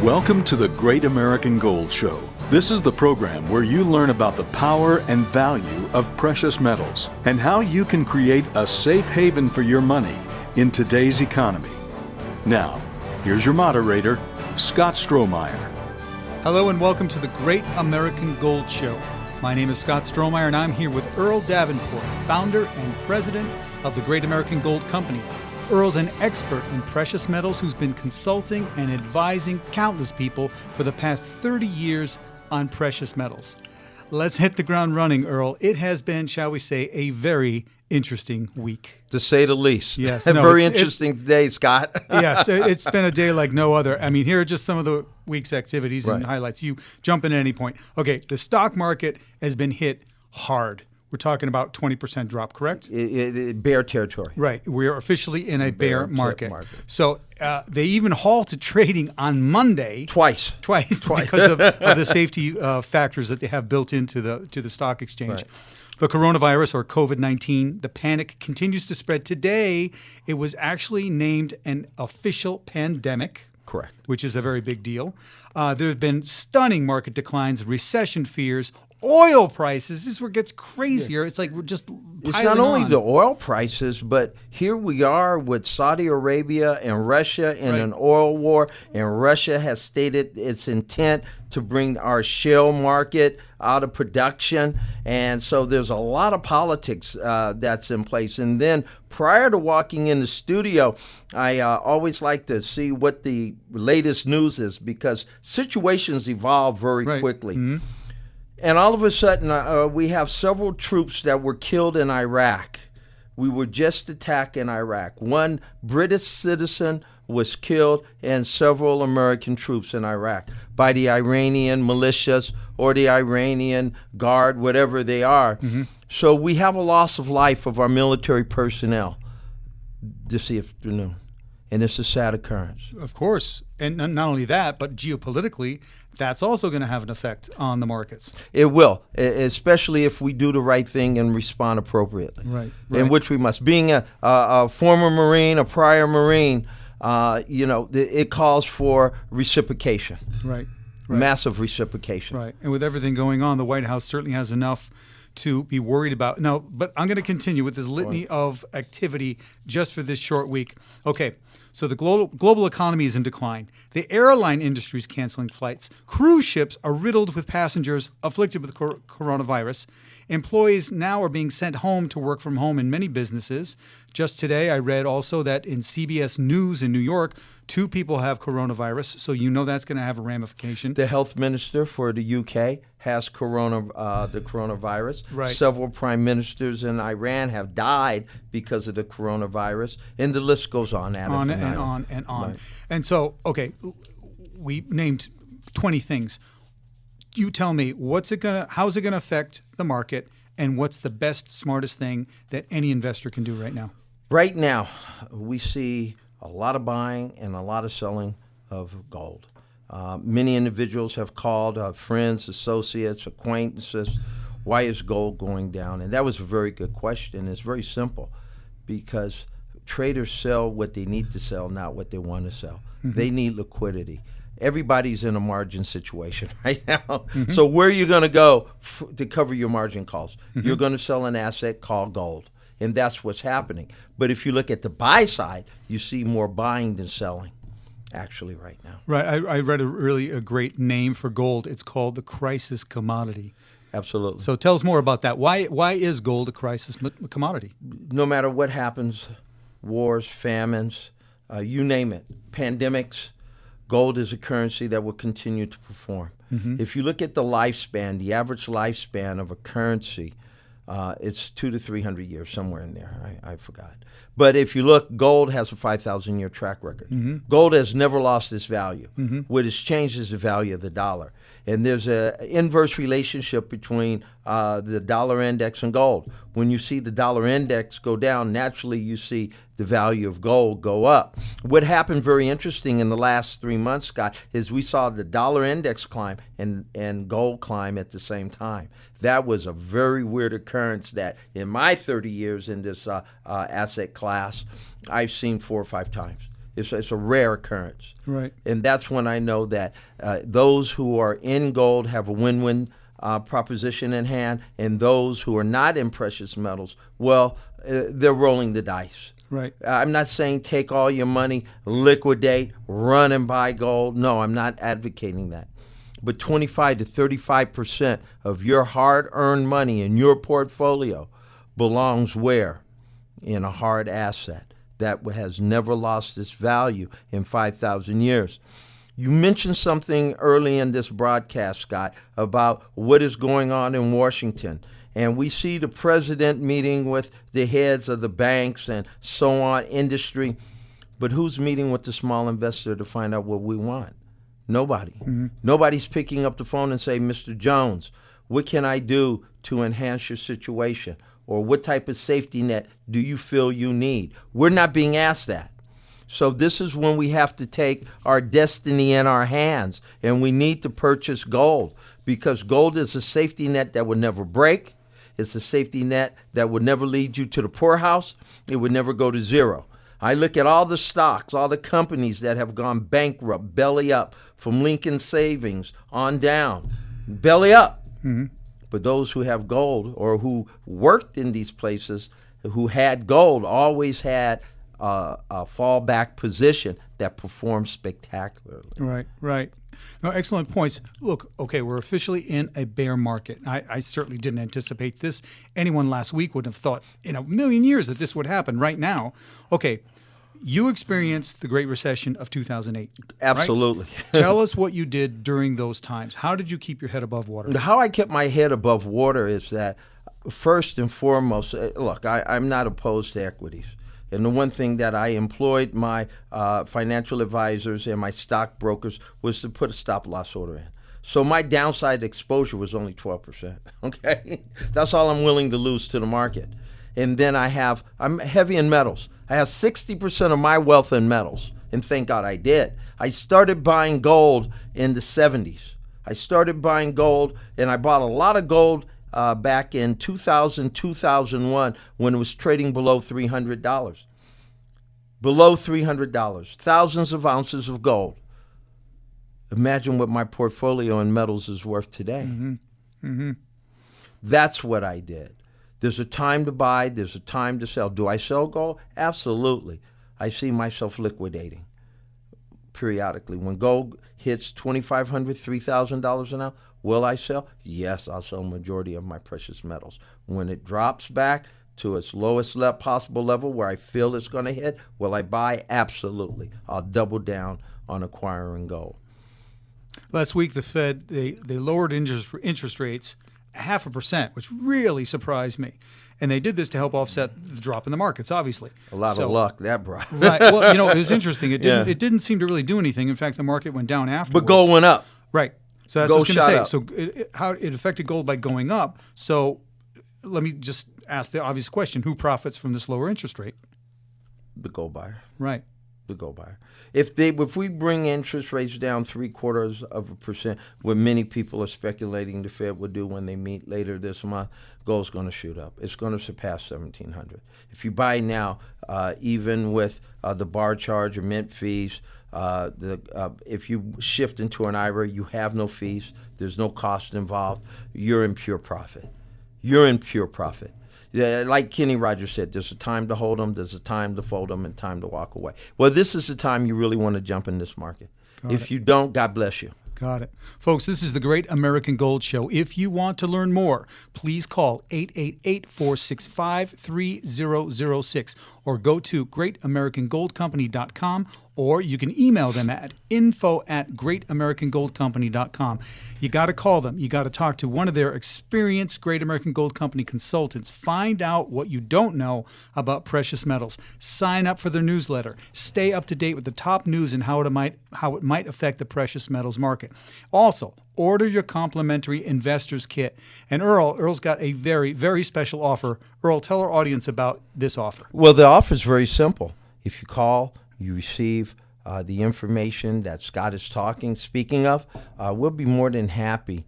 Welcome to the Great American Gold Show. This is the program where you learn about the power and value of precious metals and how you can create a safe haven for your money in today's economy. Now, here's your moderator, Scott Strohmeyer. Hello and welcome to the Great American Gold Show. My name is Scott Strohmeyer and I'm here with Earl Davenport, founder and president of the Great American Gold Company. Earl's an expert in precious metals who's been consulting and advising countless people for the past 30 years on precious metals. Let's hit the ground running, Earl. It has been, shall we say, a very interesting week. To say the least. Yes. A very interesting day, Scott. Yes, it's been a day like no other. I mean, here are just some of the week's activities and Right. highlights. You jump in at any point. Okay, the stock market has been hit hard. We're talking about 20% drop, correct? Bear territory. Right. We're officially in a bear market. market. So they even halted trading on Monday. Twice. Because of the safety factors that they have built into the stock exchange. Right. The coronavirus, or COVID-19, the panic continues to spread. Today, it was actually named an official pandemic. Correct. Which is a very big deal. There have been stunning market declines, recession fears, oil prices. This is where it gets crazier. It's like we're just It's piling not only on. the oil prices, but here we are with Saudi Arabia and Russia in an oil war, and Russia has stated its intent to bring our shale market out of production. And so there's a lot of politics that's in place. And then prior to walking in the studio, I always like to see what the latest news is because situations evolve very quickly. Mm-hmm. And all of a sudden, we have several troops that were killed in Iraq. We were just attacked in Iraq. One British citizen was killed and several American troops in Iraq by the Iranian militias or the Iranian Guard, whatever they are. Mm-hmm. So we have a loss of life of our military personnel this afternoon. And it's a sad occurrence. Of course. And not only that, but geopolitically, that's also going to have an effect on the markets. It will, especially if we do the right thing and respond appropriately. Right. In which we must. Being a former Marine, a prior Marine, it calls for reciprocation. Right. Massive reciprocation. Right. And with everything going on, the White House certainly has enough to be worried about. Now, but I'm going to continue with this litany of activity just for this short week. Okay. So the global economy is in decline. The airline industry is canceling flights. Cruise ships are riddled with passengers afflicted with coronavirus. Employees now are being sent home to work from home in many businesses. Just today, I read also that in CBS News in New York, 2 people have coronavirus. So you know that's going to have a ramification. The health minister for the UK has the coronavirus. Right. Several prime ministers in Iran have died because of the coronavirus. And the list goes on. On and on. Right. And so, okay, we named 20 things. You tell me, how's it going to affect the market, and what's the best, smartest thing that any investor can do right now? Right now, we see a lot of buying and a lot of selling of gold. Many individuals have called friends, associates, acquaintances, why is gold going down? And that was a very good question. It's very simple because traders sell what they need to sell, not what they want to sell. Mm-hmm. They need liquidity. Everybody's in a margin situation right now. Mm-hmm. So where are you going to go to cover your margin calls? Mm-hmm. You're going to sell an asset called gold, and that's what's happening. But if you look at the buy side, you see more buying than selling actually right now. Right. I read a great name for gold. It's called the crisis commodity. Absolutely. So tell us more about that. Why is gold a crisis commodity? No matter what happens, wars, famines, you name it, pandemics, gold is a currency that will continue to perform. Mm-hmm. If you look at the lifespan, the average lifespan of a currency, it's 200 to 300 years, somewhere in there. I forgot. But if you look, gold has a 5,000-year track record. Mm-hmm. Gold has never lost its value. Mm-hmm. What has changed is the value of the dollar. And there's an inverse relationship between the dollar index and gold. When you see the dollar index go down, naturally you see the value of gold go up. What happened very interesting in the last 3 months, Scott, is we saw the dollar index climb and gold climb at the same time. That was a very weird occurrence that in my 30 years in this asset class, I've seen 4 or 5 times. It's a rare occurrence. Right. And that's when I know that those who are in gold have a win-win proposition in hand, and those who are not in precious metals, well, they're rolling the dice. Right. I'm not saying take all your money, liquidate, run and buy gold. No, I'm not advocating that. But 25 to 35% of your hard-earned money in your portfolio belongs where? In a hard asset that has never lost its value in 5,000 years. You mentioned something early in this broadcast, Scott, about what is going on in Washington. And we see the president meeting with the heads of the banks and so on, industry. But who's meeting with the small investor to find out what we want? Nobody. Mm-hmm. Nobody's picking up the phone and say, Mr. Jones, what can I do to enhance your situation? Or what type of safety net do you feel you need? We're not being asked that. So this is when we have to take our destiny in our hands, and we need to purchase gold, because gold is a safety net that would never break. It's a safety net that would never lead you to the poorhouse. It would never go to zero. I look at all the stocks, all the companies that have gone bankrupt, belly up, from Lincoln Savings on down, belly up. Mm-hmm. But those who have gold, or who worked in these places, who had gold, always had a fallback position that performed spectacularly. Right, right. No, excellent points. Look, okay, we're officially in a bear market. I certainly didn't anticipate this. Anyone last week would have thought in a million years that this would happen right now. Okay, you experienced the Great Recession of 2008. Absolutely. Right? Tell us what you did during those times. How did you keep your head above water? How I kept my head above water is that, first and foremost, look, I'm not opposed to equities. And the one thing that I employed my financial advisors and my stockbrokers was to put a stop-loss order in. So my downside exposure was only 12%, okay? That's all I'm willing to lose to the market. And then I'm heavy in metals. I have 60% of my wealth in metals, and thank God I did. I started buying gold in the 70s. I started buying gold, and I bought a lot of gold back in 2000, 2001, when it was trading below $300. Below $300, thousands of ounces of gold. Imagine what my portfolio in metals is worth today. Mm-hmm. Mm-hmm. That's what I did. There's a time to buy, there's a time to sell. Do I sell gold? Absolutely. I see myself liquidating periodically. When gold hits $2,500, $3,000 an ounce, will I sell? Yes, I'll sell a majority of my precious metals. When it drops back to its lowest possible level where I feel it's going to hit, will I buy? Absolutely. I'll double down on acquiring gold. Last week, the Fed, they lowered interest rates 0.5%, which really surprised me. And they did this to help offset the drop in the markets, obviously. A lot of luck that brought. Right. Well, it was interesting. It didn't seem to really do anything. In fact, the market went down afterwards. But gold went up. Right. So that's what I was going to say. Up. So how it affected gold by going up. So let me just ask the obvious question: who profits from this lower interest rate? The gold buyer. Right. The gold buyer. If we bring interest rates down 0.75%, what many people are speculating the Fed will do when they meet later this month, gold's going to shoot up. It's going to surpass 1,700. If you buy now, even with the bar charge or mint fees, if you shift into an IRA, you have no fees. There's no cost involved. You're in pure profit. You're in pure profit. Yeah, like Kenny Rogers said, there's a time to hold them, there's a time to fold them, and time to walk away. Well, this is the time you really want to jump in this market. If you don't, God bless you. Got it. Folks, this is the Great American Gold Show. If you want to learn more, please call 888-465-3006 or go to greatamericangoldcompany.com, or you can email them at info@greatamericangoldcompany.com. You got to call them. You got to talk to one of their experienced Great American Gold Company consultants. Find out what you don't know about precious metals. Sign up for their newsletter. Stay up to date with the top news and how it might affect the precious metals market. Also, order your complimentary investor's kit. And Earl's got a very, very special offer. Earl, tell our audience about this offer. Well, the offer is very simple. If you call, you receive the information that Scott is speaking of, we'll be more than happy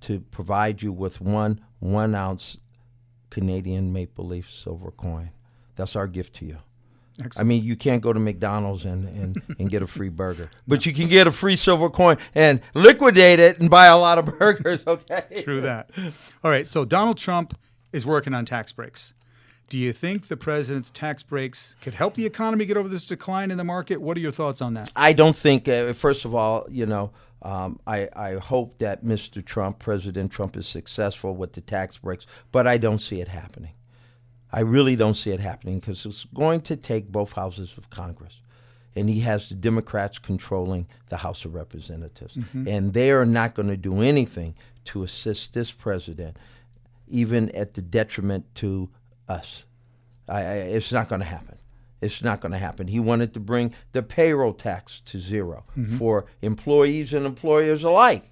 to provide you with one ounce Canadian maple leaf silver coin. That's our gift to you. Excellent. I mean, you can't go to McDonald's and get a free burger, but you can get a free silver coin and liquidate it and buy a lot of burgers, okay? True that. All right, so Donald Trump is working on tax breaks. Do you think the president's tax breaks could help the economy get over this decline in the market? What are your thoughts on that? I don't think, first of all, I hope that Mr. Trump, President Trump, is successful with the tax breaks, but I don't see it happening. I really don't see it happening because it's going to take both houses of Congress. And he has the Democrats controlling the House of Representatives. And they are not going to do anything to assist this president, even at the detriment to us. It's not going to happen. It's not going to happen. He wanted to bring the payroll tax to zero for employees and employers alike.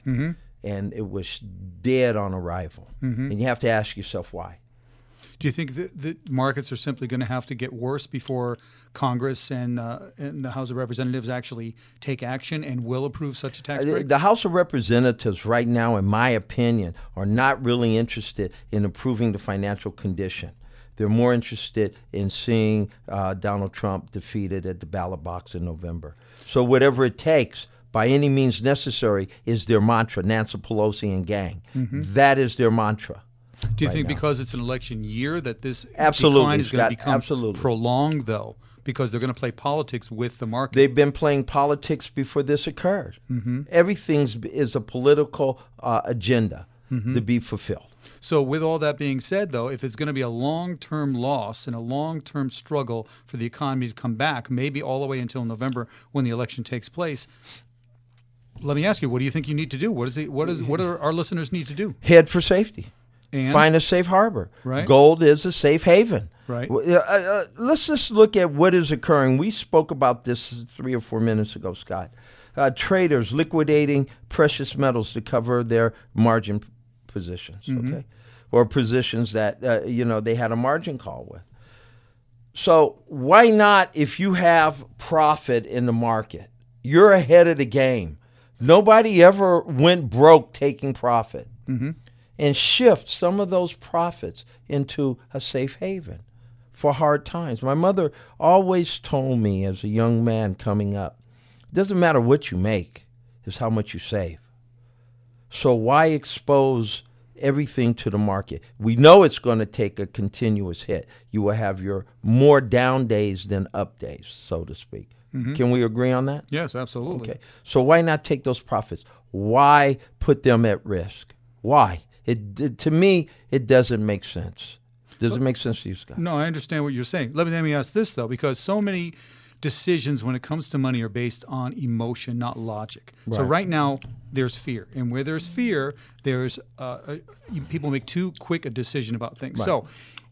And it was dead on arrival. And you have to ask yourself why. Do you think that the markets are simply going to have to get worse before Congress and the House of Representatives actually take action and will approve such a tax break? The House of Representatives right now, in my opinion, are not really interested in improving the financial condition. They're more interested in seeing Donald Trump defeated at the ballot box in November. So whatever it takes, by any means necessary, is their mantra, Nancy Pelosi and gang. That is their mantra. Do you right think now. Because it's an election year that this Absolutely, decline is going to Scott, become prolonged, though, because they're going to play politics with the market? They've been playing politics before this occurred. Everything is a political agenda to be fulfilled. So with all that being said, though, if it's going to be a long-term loss and a long-term struggle for the economy to come back, maybe all the way until November when the election takes place, let me ask you, what do you think you need to do? What do our listeners need to do? Head for safety. And? Find a safe harbor. Right. Gold is a safe haven. Right. Let's just look at what is occurring. We spoke about this 3 or 4 minutes ago, Scott. Traders liquidating precious metals to cover their margin positions, okay, or positions that they had a margin call with. So why not, if you have profit in the market, you're ahead of the game. Nobody ever went broke taking profit. And shift some of those profits into a safe haven for hard times. My mother always told me as a young man coming up, it doesn't matter what you make, it's how much you save. So why expose everything to the market? We know it's going to take a continuous hit. You will have your more down days than up days, so to speak. Can we agree on that? Yes, absolutely. Okay. So why not take those profits? Why put them at risk? Why? To me, it doesn't make sense. Does it make sense to you, Scott? No, I understand what you're saying. Let me ask this, though, because so many decisions when it comes to money are based on emotion, not logic. So right now, there's fear. And where there's fear, there's people make too quick a decision about things. So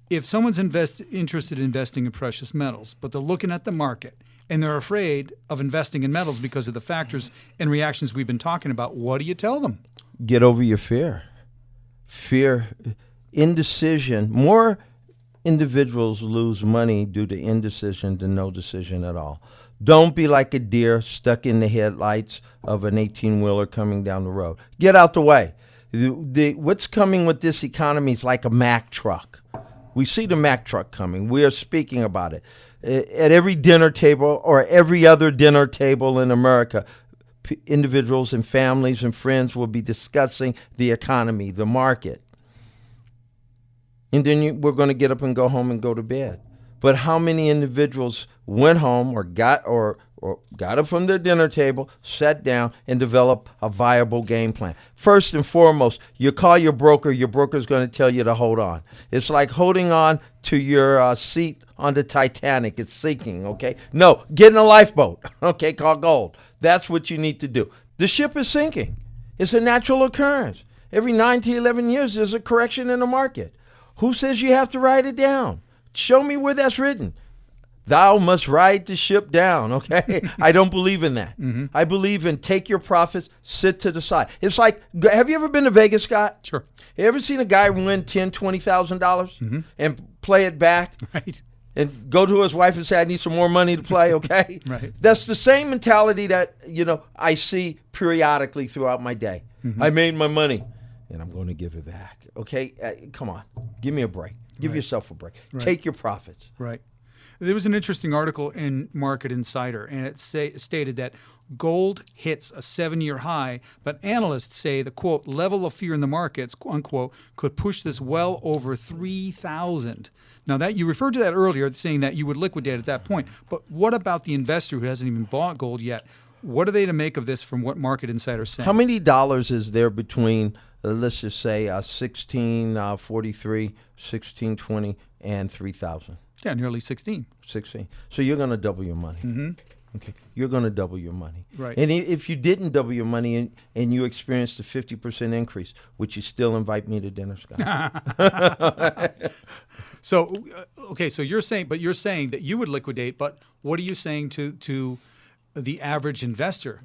if someone's interested in investing in precious metals, but they're looking at the market and they're afraid of investing in metals because of the factors and reactions we've been talking about, what do you tell them? Get over your fear. Fear, indecision. More individuals lose money due to indecision than no decision at all. Don't be like a deer stuck in the headlights of an 18-wheeler coming down the road. Get out the way. What's coming with this economy is like a Mack truck. We see the Mack truck coming. We are speaking about it. At every dinner table or every other dinner table in America, individuals and families and friends will be discussing the economy, the market. And then we're going to get up and go home and go to bed. But how many individuals went home or got up from their dinner table, sat down, and developed a viable game plan? First and foremost, you call your broker's going to tell you to hold on. It's like holding on to your seat on the Titanic. It's sinking, okay? No, get in a lifeboat, okay, called gold. That's what you need to do. The ship is sinking. It's a natural occurrence. Every 9 to 11 years, there's a correction in the market. Who says you have to write it down? Show me where that's written. Thou must ride the ship down, okay? I don't believe in that. I believe in take your profits, sit to the side. It's like, have you ever been to Vegas, Scott? Sure. You ever seen a guy win $10,000, $20,000 and play it back? Right. And go to his wife and say, I need some more money to play, okay? Right. That's the same mentality that, I see periodically throughout my day. I made my money, and I'm going to give it back, okay? Come on. Give me a break. Give yourself a break. Take your profits. Right. There was an interesting article in Market Insider, and it stated that gold hits a 7-year high, but analysts say the, quote, level of fear in the markets, unquote, could push this well over 3,000. Now, that you referred to that earlier, saying that you would liquidate at that point. But what about the investor who hasn't even bought gold yet? What are they to make of this from what Market Insider is saying? How many dollars is there between, let's just say, 1643, 1620, and 3,000? Yeah, nearly 16. 16. So you're going to double your money. Mm-hmm. Okay, you're going to double your money. Right. And if you didn't double your money and you experienced a 50% increase, would you still invite me to dinner, Scott? So, okay, so you're saying that you would liquidate, but what are you saying to the average investor?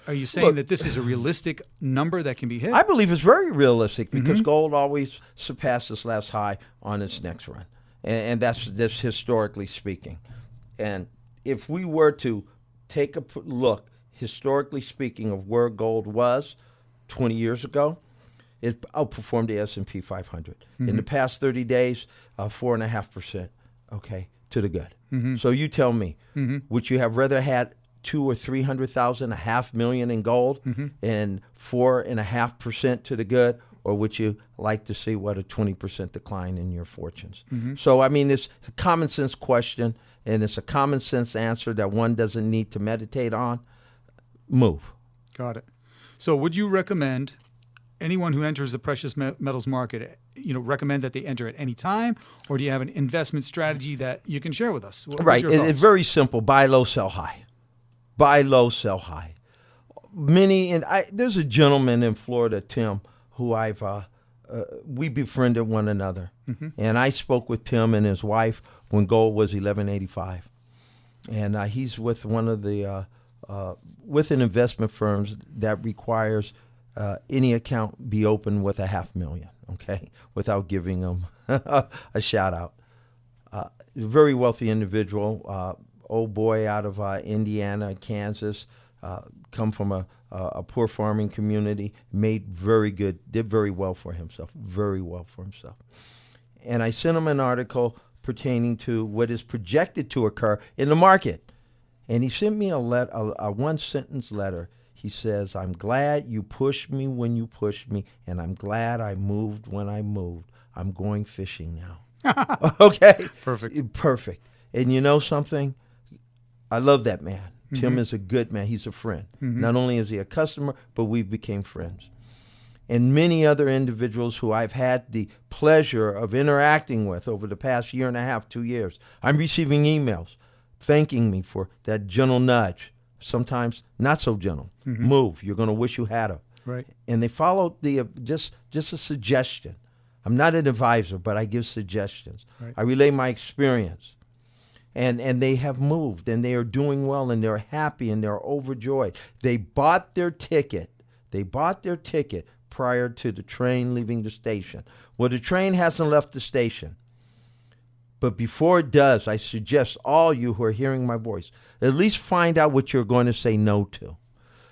Are you saying that this is a realistic number that can be hit? I believe it's very realistic because gold always surpasses last high on its next run. And that's historically speaking. And if we were to take a look, historically speaking, of where gold was 20 years ago, it outperformed the S&P 500. In the past 30 days, 4.5%, okay, to the good. So you tell me, would you have rather had 200,000 or 300,000, $500,000 in gold, and 4.5% to the good, or would you like to see a 20% decline in your fortunes? So I mean, it's a common sense question, and it's a common sense answer that one doesn't need to meditate on. Move. Got it. So would you recommend anyone who enters the precious metals market, recommend that they enter at any time, or do you have an investment strategy that you can share with us? Right. It's very simple. Buy low, sell high. Buy low, sell high. There's a gentleman in Florida, Tim, who we befriended one another. And I spoke with Tim and his wife when gold was $11.85. And he's with one of the, with an investment firms that requires any account be open with $500,000, okay, without giving them a shout out. Very wealthy individual, old boy out of Indiana, Kansas, come from a poor farming community, did very well for himself, And I sent him an article pertaining to what is projected to occur in the market. And he sent me a one-sentence letter. He says, I'm glad you pushed me when you pushed me, and I'm glad I moved when I moved. I'm going fishing now. Okay? Perfect. And you know something? I love that man. Tim is a good man. He's a friend. Not only is he a customer, but we became friends. And many other individuals who I've had the pleasure of interacting with over the past 1.5 2 years. I'm receiving emails thanking me for that gentle nudge, sometimes not so gentle. Move. You're going to wish you had her. Right. And they followed just a suggestion. I'm not an advisor, but I give suggestions. Right. I relay my experience. And they have moved, and they are doing well, and they're happy, and they're overjoyed. They bought their ticket. Prior to the train leaving the station. Well, the train hasn't left the station. But before it does, I suggest all you who are hearing my voice, at least find out what you're going to say no to.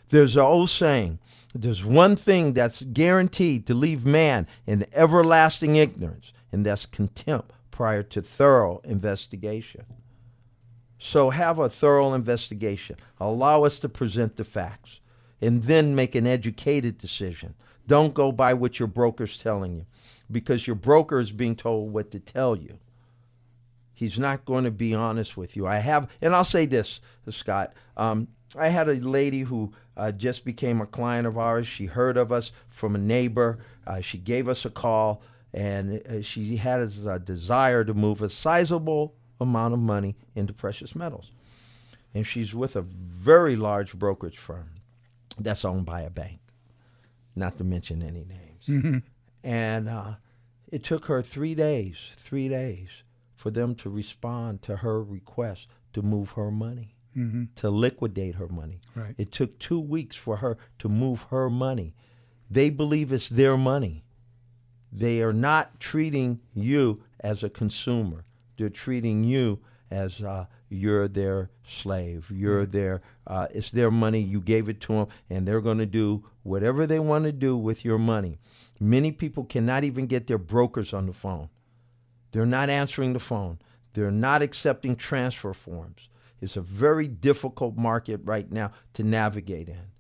There's an old saying, there's one thing that's guaranteed to leave man in everlasting ignorance, and that's contempt prior to thorough investigation. So have a thorough investigation. Allow us to present the facts, and then make an educated decision. Don't go by what your broker's telling you, because your broker is being told what to tell you. He's not going to be honest with you. And I'll say this, Scott. I had a lady who just became a client of ours. She heard of us from a neighbor. She gave us a call, and she had a desire to move a sizable amount of money into precious metals. And she's with a very large brokerage firm that's owned by a bank, not to mention any names. And it took her 3 days for them to respond to her request to move her money, to liquidate her money. Right. It took 2 weeks for her to move her money. They believe it's their money. They are not treating you as a consumer. They're treating you as you're their slave. It's their money. You gave it to them, and they're going to do whatever they want to do with your money. Many people cannot even get their brokers on the phone. They're not answering the phone. They're not accepting transfer forms. It's a very difficult market right now to navigate in.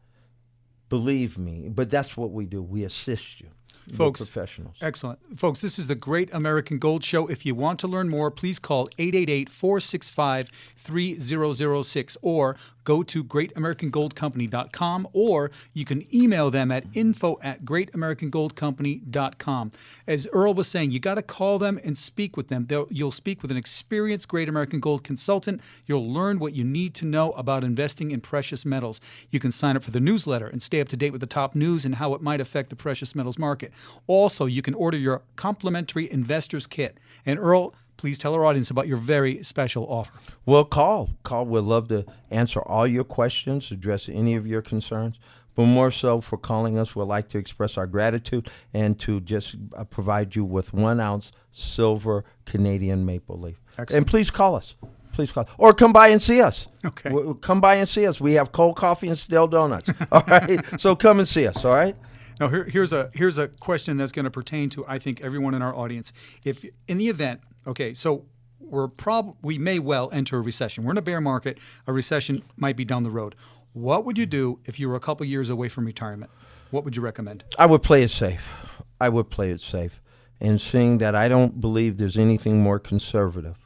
Believe me, but that's what we do. We assist you. Folks, professionals. Excellent. Folks, this is the Great American Gold Show. If you want to learn more, please call 888-465-3006 or go to greatamericangoldcompany.com, or you can email them at info@greatamericangoldcompany.com. As Earl was saying, you got to call them and speak with them. You'll speak with an experienced Great American Gold consultant. You'll learn what you need to know about investing in precious metals. You can sign up for the newsletter and stay up to date with the top news and how it might affect the precious metals market. Also, you can order your complimentary investor's kit. And Earl, please tell our audience about your very special offer. Well, call. We'd love to answer all your questions, address any of your concerns. But more so for calling us, we'd like to express our gratitude and to just provide you with 1 ounce silver Canadian maple leaf. Excellent. And please call us. Please call. Or come by and see us. Okay. Come by and see us. We have cold coffee and stale donuts. All right? So come and see us, all right? Now, here's a question that's going to pertain to, I think, everyone in our audience. If in the event, okay, so we may well enter a recession. We're in a bear market. A recession might be down the road. What would you do if you were a couple years away from retirement? What would you recommend? I would play it safe. And seeing that I don't believe there's anything more conservative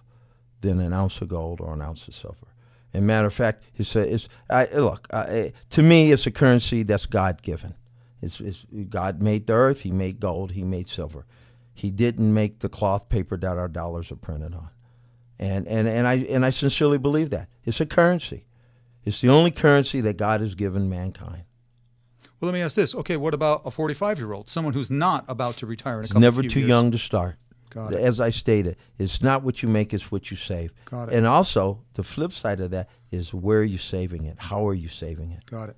than an ounce of gold or an ounce of silver. As a matter of fact, to me, it's a currency that's God-given. God made the earth, he made gold, he made silver. He didn't make the cloth paper that our dollars are printed on. And I sincerely believe that. It's a currency. It's the only currency that God has given mankind. Well, let me ask this. Okay, what about a 45-year-old, someone who's not about to retire in a It's couple never few too years? young to start. Got it. As I stated, it's not what you make, it's what you save. Got it. And also, the flip side of that is where are you saving it? How are you saving it? Got it.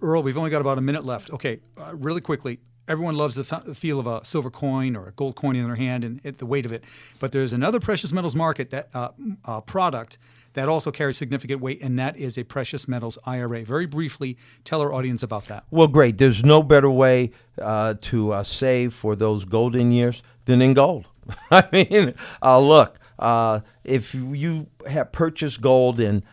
Earl, we've only got about a minute left. Okay, really quickly, everyone loves the feel of a silver coin or a gold coin in their hand and the weight of it. But there's another precious metals market product that also carries significant weight, and that is a precious metals IRA. Very briefly, tell our audience about that. Well, great. There's no better way to save for those golden years than in gold. I mean, look, if you have purchased gold and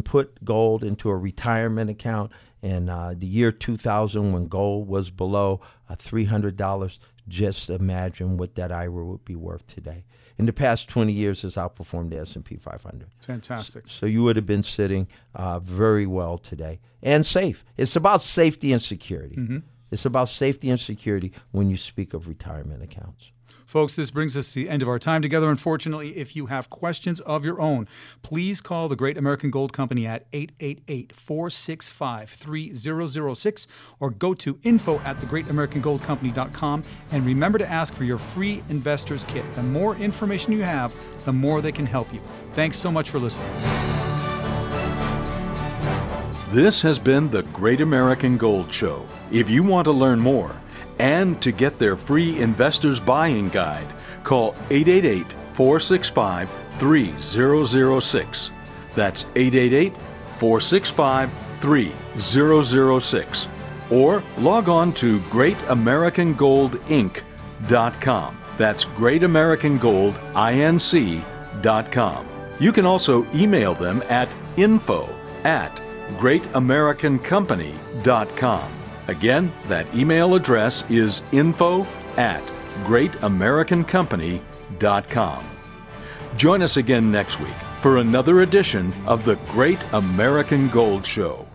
put gold into a retirement account in the year 2000 when gold was below $300, just imagine what that IRA would be worth today. In the past 20 years, it's outperformed the S&P 500. Fantastic. So you would have been sitting very well today and safe. It's about safety and security. Mm-hmm. It's about safety and security when you speak of retirement accounts. Folks, this brings us to the end of our time together. Unfortunately, if you have questions of your own, please call the Great American Gold Company at 888-465-3006 or go to info@thegreatamericangoldcompany.com. And remember to ask for your free investor's kit. The more information you have, the more they can help you. Thanks so much for listening. This has been the Great American Gold Show. If you want to learn more and to get their free investor's buying guide, call 888-465-3006. That's 888-465-3006. Or log on to greatamericangoldinc.com. That's greatamericangoldinc.com. You can also email them at info@greatamericancompany.com. Again, that email address is info@greatamericancompany.com. Join us again next week for another edition of the Great American Gold Show.